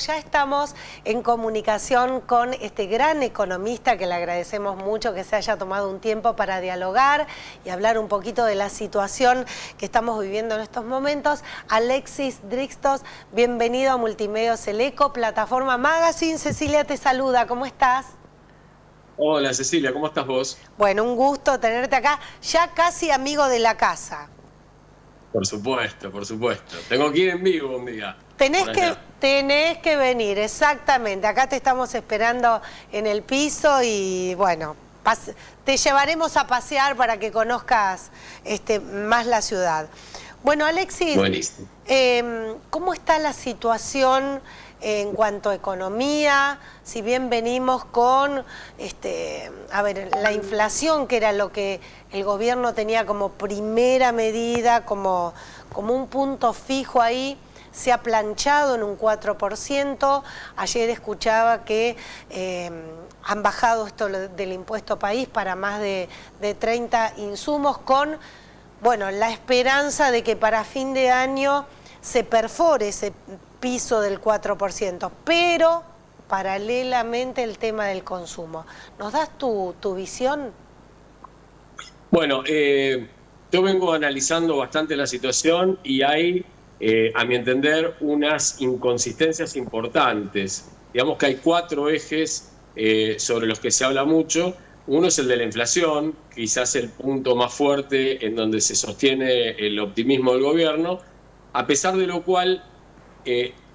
Ya estamos en comunicación con este gran economista que le agradecemos mucho que se haya tomado un tiempo para dialogar y hablar un poquito de la situación que estamos viviendo en estos momentos. Alexis Drixtos, bienvenido a Multimedios El Eco, Plataforma Magazine. Cecilia te saluda, ¿cómo estás? Hola Cecilia, ¿cómo estás vos? Bueno, un gusto tenerte acá, ya casi amigo de la casa. Por supuesto, por supuesto. Tengo que ir en vivo un día por allá. Tenés que venir, exactamente. Acá te estamos esperando en el piso y bueno, te llevaremos a pasear para que conozcas más la ciudad. Bueno, Alexis, Buenísimo. ¿cómo está la situación en cuanto a economía? Si bien venimos con, la inflación, que era lo que el gobierno tenía como primera medida, como un punto fijo ahí, se ha planchado en un 4%. Ayer escuchaba que han bajado esto del impuesto país para más de 30 insumos con, bueno, la esperanza de que para fin de año se perfore ese piso del 4%, pero paralelamente el tema del consumo. ¿Nos das tu visión? Bueno, yo vengo analizando bastante la situación y hay, a mi entender, unas inconsistencias importantes. Digamos que hay cuatro ejes sobre los que se habla mucho. Uno es el de la inflación, quizás el punto más fuerte en donde se sostiene el optimismo del gobierno, a pesar de lo cual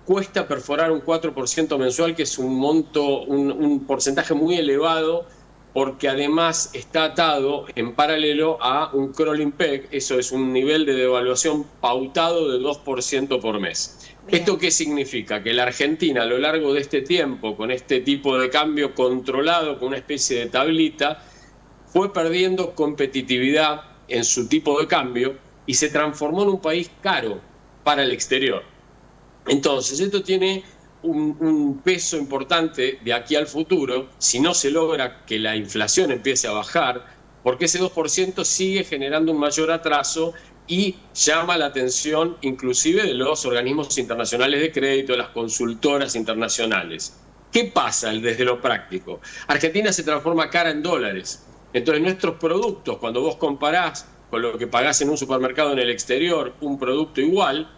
cuesta perforar un 4% mensual, que es un monto, un porcentaje muy elevado, porque además está atado en paralelo a un crawling peg, eso es un nivel de devaluación pautado de 2% por mes. Bien. ¿Esto qué significa? Que la Argentina a lo largo de este tiempo, con este tipo de cambio controlado, con una especie de tablita, fue perdiendo competitividad en su tipo de cambio y se transformó en un país caro para el exterior. Entonces, esto tiene un peso importante de aquí al futuro, si no se logra que la inflación empiece a bajar, porque ese 2% sigue generando un mayor atraso y llama la atención inclusive de los organismos internacionales de crédito, de las consultoras internacionales. ¿Qué pasa desde lo práctico? Argentina se transforma cara en dólares. Entonces, nuestros productos, cuando vos comparás con lo que pagás en un supermercado en el exterior, un producto igual,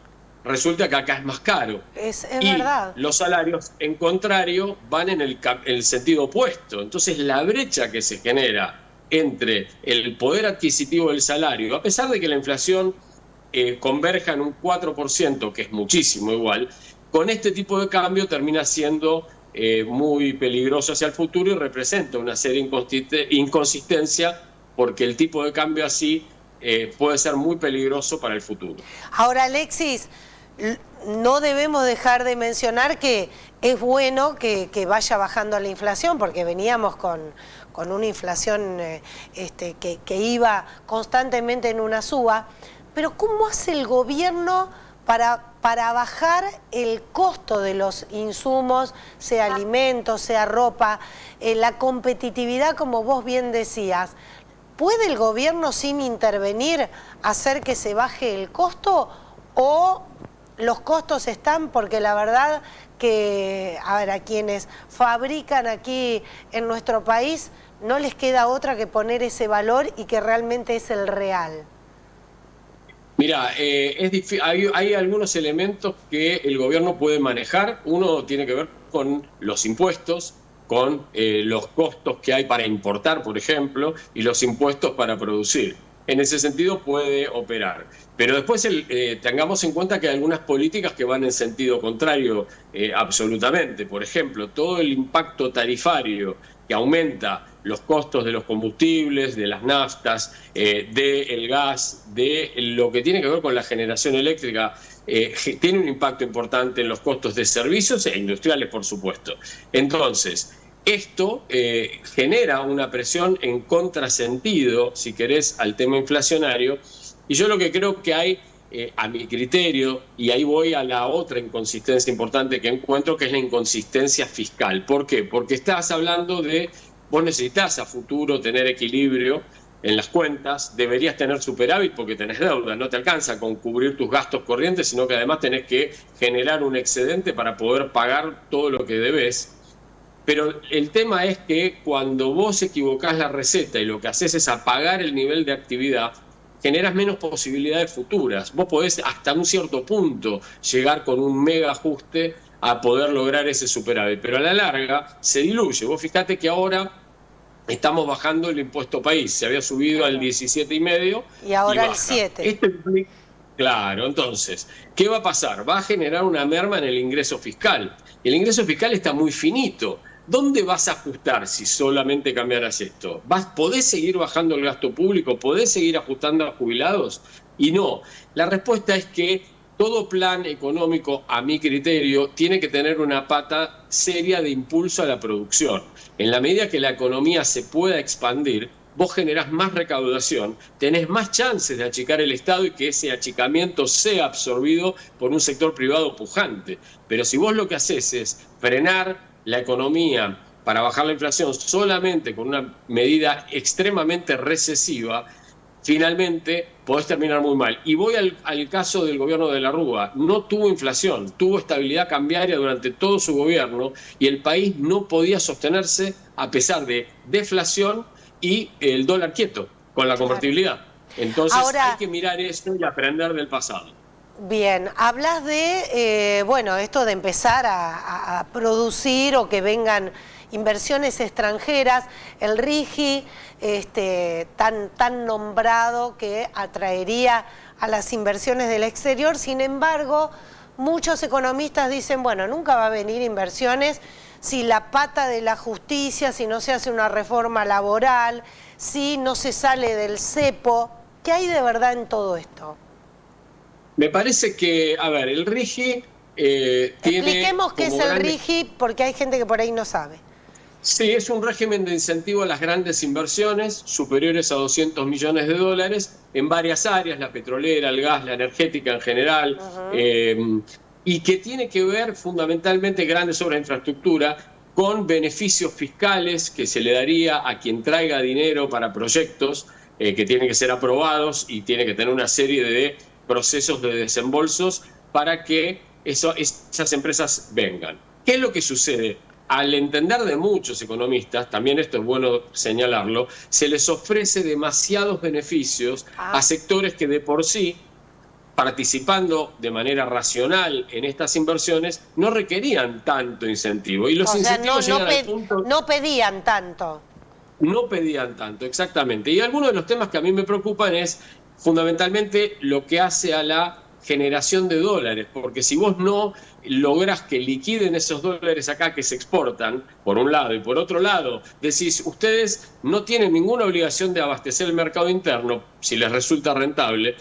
resulta que acá es más caro. Es y verdad. Los salarios, en contrario, van en el sentido opuesto. Entonces, la brecha que se genera entre el poder adquisitivo del salario, a pesar de que la inflación converja en un 4%, que es muchísimo igual, con este tipo de cambio termina siendo muy peligroso hacia el futuro y representa una seria inconsistencia, porque el tipo de cambio así puede ser muy peligroso para el futuro. Ahora, Alexis, no debemos dejar de mencionar que es bueno que vaya bajando la inflación, porque veníamos con una inflación que iba constantemente en una suba. Pero ¿cómo hace el gobierno para bajar el costo de los insumos, sea alimentos, sea ropa, la competitividad, como vos bien decías? ¿Puede el gobierno, sin intervenir, hacer que se baje el costo, o los costos están? Porque la verdad que, a quienes fabrican aquí en nuestro país no les queda otra que poner ese valor, y que realmente es el real. Mira, hay algunos elementos que el gobierno puede manejar. Uno tiene que ver con los impuestos, con los costos que hay para importar, por ejemplo, y los impuestos para producir. En ese sentido puede operar. Pero después tengamos en cuenta que hay algunas políticas que van en sentido contrario absolutamente. Por ejemplo, todo el impacto tarifario que aumenta los costos de los combustibles, de las naftas, del gas, de lo que tiene que ver con la generación eléctrica, tiene un impacto importante en los costos de servicios e industriales, por supuesto. Entonces, esto genera una presión en contrasentido, si querés, al tema inflacionario. Y yo lo que creo que hay, a mi criterio, y ahí voy a la otra inconsistencia importante que encuentro, que es la inconsistencia fiscal. ¿Por qué? Porque estás hablando de, vos necesitas a futuro tener equilibrio en las cuentas, deberías tener superávit porque tenés deuda, no te alcanza con cubrir tus gastos corrientes, sino que además tenés que generar un excedente para poder pagar todo lo que debes. Pero el tema es que cuando vos equivocás la receta y lo que haces es apagar el nivel de actividad, generas menos posibilidades futuras. Vos podés hasta un cierto punto llegar con un mega ajuste a poder lograr ese superávit, pero a la larga se diluye. Vos fijate que ahora estamos bajando el impuesto país, se había subido al 17,5 y ahora y al 7. Claro, entonces, ¿qué va a pasar? Va a generar una merma en el ingreso fiscal. El ingreso fiscal está muy finito. ¿Dónde vas a ajustar si solamente cambiaras esto? ¿Podés seguir bajando el gasto público? ¿Podés seguir ajustando a jubilados? Y no. La respuesta es que todo plan económico, a mi criterio, tiene que tener una pata seria de impulso a la producción. En la medida que la economía se pueda expandir, vos generás más recaudación, tenés más chances de achicar el Estado y que ese achicamiento sea absorbido por un sector privado pujante. Pero si vos lo que haces es frenar la economía para bajar la inflación solamente con una medida extremadamente recesiva, finalmente podés terminar muy mal. Y voy al caso del gobierno de la Rúa. No tuvo inflación, tuvo estabilidad cambiaria durante todo su gobierno y el país no podía sostenerse a pesar de deflación y el dólar quieto con la convertibilidad. Entonces ahora, hay que mirar esto y aprender del pasado. Bien, hablas de, bueno, esto de empezar a producir o que vengan inversiones extranjeras, el RIGI, tan nombrado que atraería a las inversiones del exterior. Sin embargo, muchos economistas dicen, bueno, nunca va a venir inversiones si la pata de la justicia, si no se hace una reforma laboral, si no se sale del cepo. ¿Qué hay de verdad en todo esto? Me parece que, a ver, el RIGI tiene... Expliquemos qué es el RIGI, porque hay gente que por ahí no sabe. Sí, es un régimen de incentivo a las grandes inversiones superiores a 200 millones de dólares en varias áreas, la petrolera, el gas, la energética en general, y que tiene que ver fundamentalmente grandes obras de infraestructura con beneficios fiscales que se le daría a quien traiga dinero para proyectos que tienen que ser aprobados y tiene que tener una serie de procesos de desembolsos para que esas empresas vengan. ¿Qué es lo que sucede? Al entender de muchos economistas, también esto es bueno señalarlo, se les ofrece demasiados beneficios a sectores que de por sí, participando de manera racional en estas inversiones, no requerían tanto incentivo. Y los incentivos llegan al punto... No pedían tanto. No pedían tanto, exactamente. Y algunos de los temas que a mí me preocupan es fundamentalmente lo que hace a la generación de dólares, porque si vos no lográs que liquiden esos dólares acá que se exportan, por un lado, y por otro lado, decís, ustedes no tienen ninguna obligación de abastecer el mercado interno, si les resulta rentable,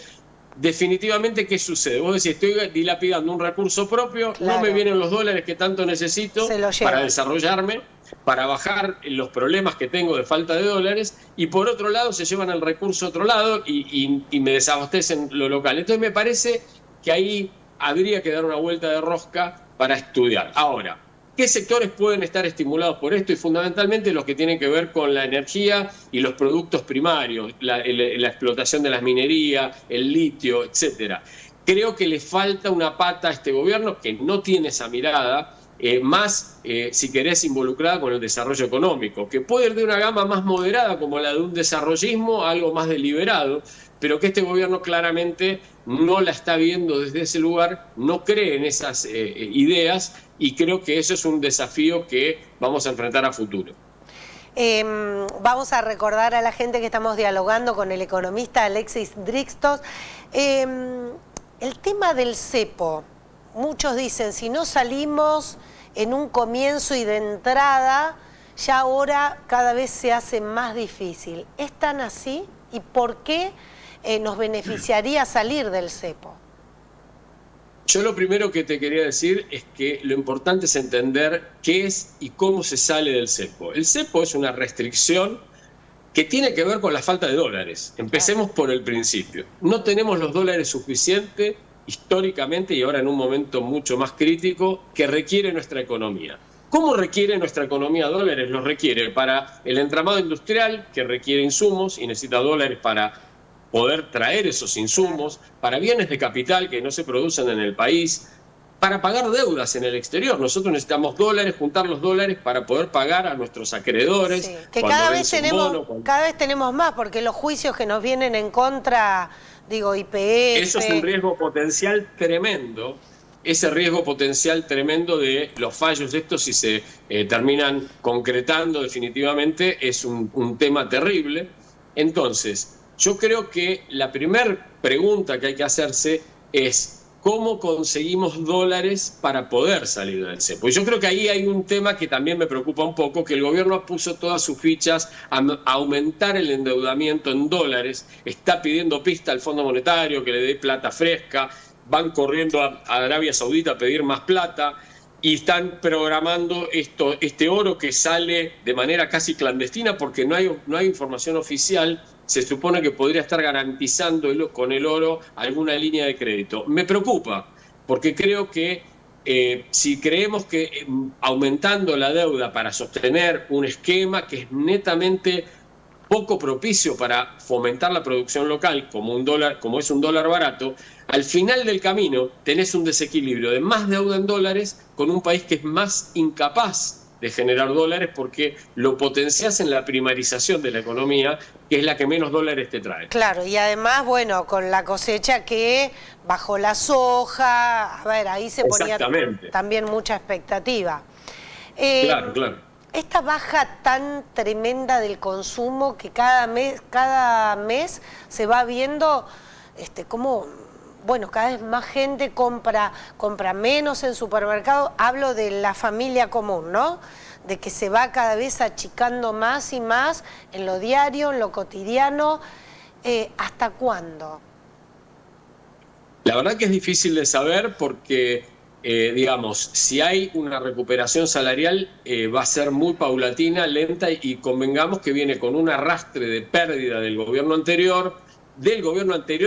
definitivamente, ¿qué sucede? Vos decís, estoy dilapidando un recurso propio, no me vienen los dólares que tanto necesito para desarrollarme, para bajar los problemas que tengo de falta de dólares, y por otro lado se llevan el recurso a otro lado y me desabastecen lo local. Entonces me parece que ahí habría que dar una vuelta de rosca para estudiar. Ahora, ¿qué sectores pueden estar estimulados por esto? Y fundamentalmente los que tienen que ver con la energía y los productos primarios, la explotación de las minerías, el litio, etcétera. Creo que le falta una pata a este gobierno que no tiene esa mirada, si querés, involucrada con el desarrollo económico, que puede ir de una gama más moderada como la de un desarrollismo a algo más deliberado, pero que este gobierno claramente no la está viendo desde ese lugar, no cree en esas ideas, y creo que eso es un desafío que vamos a enfrentar a futuro. Vamos a recordar a la gente que estamos dialogando con el economista Alexis Drixtos. El tema del cepo, muchos dicen, si no salimos en un comienzo y de entrada, ya ahora cada vez se hace más difícil. ¿Es tan así? ¿Y por qué nos beneficiaría salir del cepo? Yo lo primero que te quería decir es que lo importante es entender qué es y cómo se sale del cepo. El cepo es una restricción que tiene que ver con la falta de dólares. Empecemos por el principio. No tenemos los dólares suficientes históricamente y ahora en un momento mucho más crítico que requiere nuestra economía. ¿Cómo requiere nuestra economía dólares? Los requiere para el entramado industrial, que requiere insumos y necesita dólares para poder traer esos insumos, para bienes de capital que no se producen en el país, para pagar deudas en el exterior. Nosotros necesitamos dólares, juntar los dólares para poder pagar a nuestros acreedores. Sí, que cada vez tenemos más, porque los juicios que nos vienen en contra, digo, YPF... Eso es un riesgo potencial tremendo. Ese riesgo potencial tremendo de los fallos de estos, si se terminan concretando definitivamente, es un tema terrible. Entonces, yo creo que la primera pregunta que hay que hacerse es ¿cómo conseguimos dólares para poder salir del cepo? Y yo creo que ahí hay un tema que también me preocupa un poco, que el gobierno puso todas sus fichas a aumentar el endeudamiento en dólares, está pidiendo pista al Fondo Monetario que le dé plata fresca, van corriendo a Arabia Saudita a pedir más plata y están programando este oro que sale de manera casi clandestina porque no hay información oficial. Se supone que podría estar garantizando con el oro alguna línea de crédito. Me preocupa, porque creo que si creemos que aumentando la deuda para sostener un esquema que es netamente poco propicio para fomentar la producción local, como es un dólar barato, al final del camino tenés un desequilibrio de más deuda en dólares con un país que es más incapaz de generar dólares porque lo potenciás en la primarización de la economía, que es la que menos dólares te trae. Claro, y además, bueno, con la cosecha que bajó la soja, a ver, ahí se ponía también mucha expectativa. Claro. Esta baja tan tremenda del consumo que cada mes se va viendo cómo, bueno, cada vez más gente compra menos en supermercado. Hablo de la familia común, ¿no? De que se va cada vez achicando más y más en lo diario, en lo cotidiano. ¿Hasta cuándo? La verdad que es difícil de saber porque, digamos, si hay una recuperación salarial va a ser muy paulatina, lenta y convengamos que viene con un arrastre de pérdida del gobierno anterior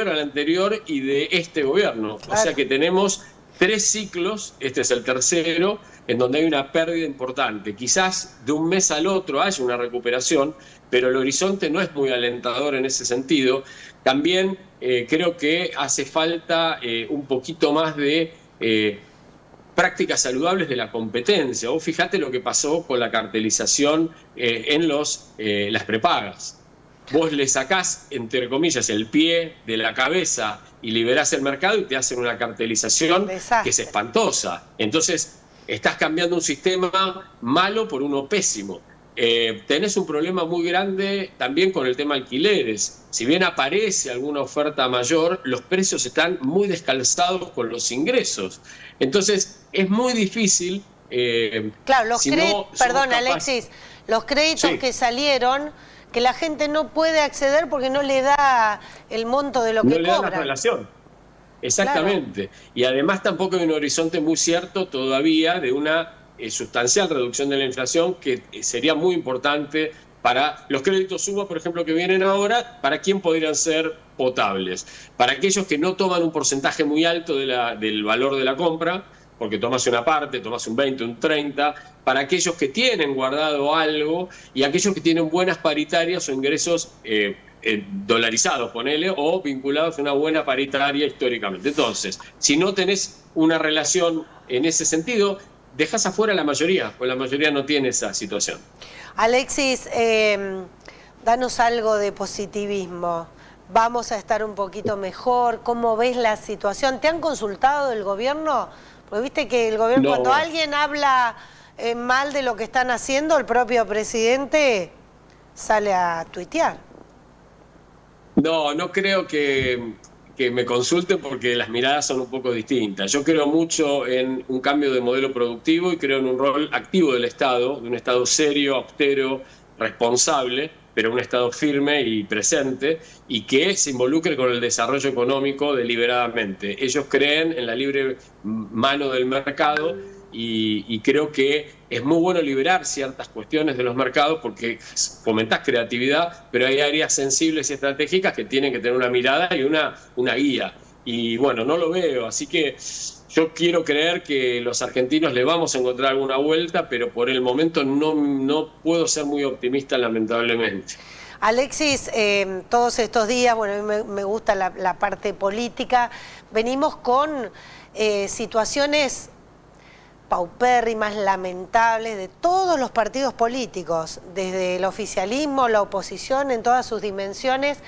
al anterior y de este gobierno. Claro. O sea que tenemos 3 ciclos, este es el tercero, en donde hay una pérdida importante. Quizás de un mes al otro haya una recuperación, pero el horizonte no es muy alentador en ese sentido. También creo que hace falta un poquito más de prácticas saludables de la competencia. Vos fijate lo que pasó con la cartelización en las prepagas. Vos le sacás, entre comillas, el pie de la cabeza y liberás el mercado y te hacen una cartelización que es espantosa. Entonces, estás cambiando un sistema malo por uno pésimo. Tenés un problema muy grande también con el tema alquileres. Si bien aparece alguna oferta mayor, los precios están muy descalzados con los ingresos. Entonces, es muy difícil... claro, perdón, Alexis, los créditos que salieron... que la gente no puede acceder porque no le da el monto de lo que cobra. No le da la relación. Exactamente. Claro. Y además tampoco hay un horizonte muy cierto todavía de una sustancial reducción de la inflación que sería muy importante para los créditos UBA, por ejemplo, que vienen ahora, ¿para quién podrían ser potables? Para aquellos que no toman un porcentaje muy alto del valor de la compra, porque tomas una parte, tomas un 20, un 30, para aquellos que tienen guardado algo y aquellos que tienen buenas paritarias o ingresos dolarizados, ponele, o vinculados a una buena paritaria históricamente. Entonces, si no tenés una relación en ese sentido, dejás afuera a la mayoría, pues la mayoría no tiene esa situación. Alexis, danos algo de positivismo. Vamos a estar un poquito mejor. ¿Cómo ves la situación? ¿Te han consultado el gobierno? Porque viste que el gobierno, cuando alguien habla mal de lo que están haciendo, el propio presidente sale a tuitear. No creo que me consulten porque las miradas son un poco distintas. Yo creo mucho en un cambio de modelo productivo y creo en un rol activo del Estado, de un Estado serio, austero, responsable, pero un Estado firme y presente y que se involucre con el desarrollo económico deliberadamente. Ellos creen en la libre mano del mercado y creo que es muy bueno liberar ciertas cuestiones de los mercados porque fomentás creatividad, pero hay áreas sensibles y estratégicas que tienen que tener una mirada y una guía. y bueno, no lo veo, así que yo quiero creer que los argentinos le vamos a encontrar alguna vuelta, pero por el momento no puedo ser muy optimista, lamentablemente. Alexis, todos estos días, bueno, a mí me gusta la parte política, venimos con situaciones paupérrimas, lamentables de todos los partidos políticos, desde el oficialismo, la oposición en todas sus dimensiones.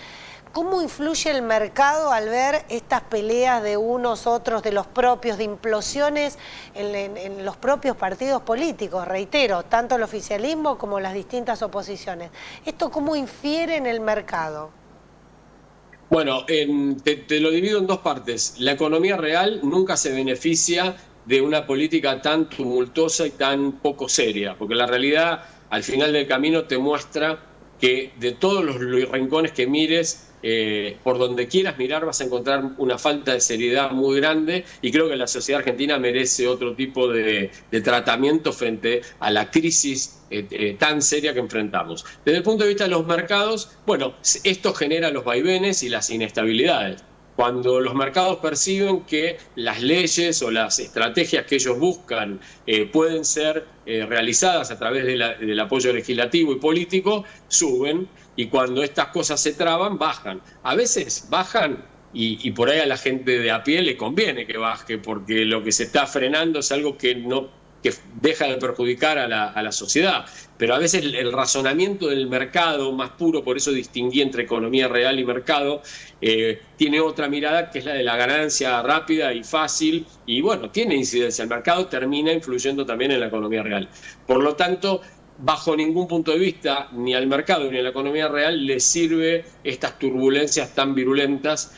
¿Cómo influye el mercado al ver estas peleas de unos, otros, de los propios, de implosiones en los propios partidos políticos? Reitero, tanto el oficialismo como las distintas oposiciones. ¿Esto cómo infiere en el mercado? Bueno, te lo divido en dos partes. La economía real nunca se beneficia de una política tan tumultuosa y tan poco seria, porque la realidad al final del camino te muestra que de todos los rincones que mires, por donde quieras mirar vas a encontrar una falta de seriedad muy grande, y creo que la sociedad argentina merece otro tipo de tratamiento frente a la crisis tan seria que enfrentamos. Desde el punto de vista de los mercados, bueno, esto genera los vaivenes y las inestabilidades. Cuando los mercados perciben que las leyes o las estrategias que ellos buscan pueden ser realizadas a través del apoyo legislativo y político, suben, y cuando estas cosas se traban, bajan. A veces bajan y por ahí a la gente de a pie le conviene que baje, porque lo que se está frenando es algo que deja de perjudicar a la sociedad. Pero a veces el razonamiento del mercado más puro, por eso distinguí entre economía real y mercado, tiene otra mirada, que es la de la ganancia rápida y fácil, y bueno, tiene incidencia. El mercado termina influyendo también en la economía real. Por lo tanto, bajo ningún punto de vista, ni al mercado ni a la economía real les sirve estas turbulencias tan virulentas,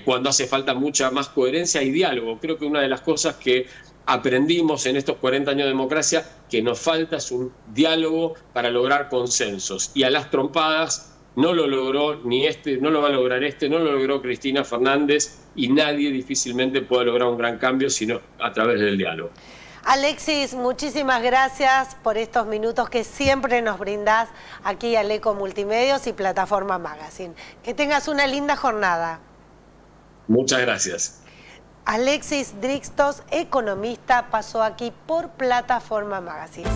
cuando hace falta mucha más coherencia y diálogo. Creo que una de las cosas que aprendimos en estos 40 años de democracia que nos falta es un diálogo para lograr consensos, y a las trompadas no lo logró ni no lo va a lograr no lo logró Cristina Fernández, y nadie difícilmente puede lograr un gran cambio sino a través del diálogo. Alexis, muchísimas gracias por estos minutos que siempre nos brindás aquí al Eco Multimedios y Plataforma Magazine. Que tengas una linda jornada. Muchas gracias. Alexis Drixtos, economista, pasó aquí por Plataforma Magazine.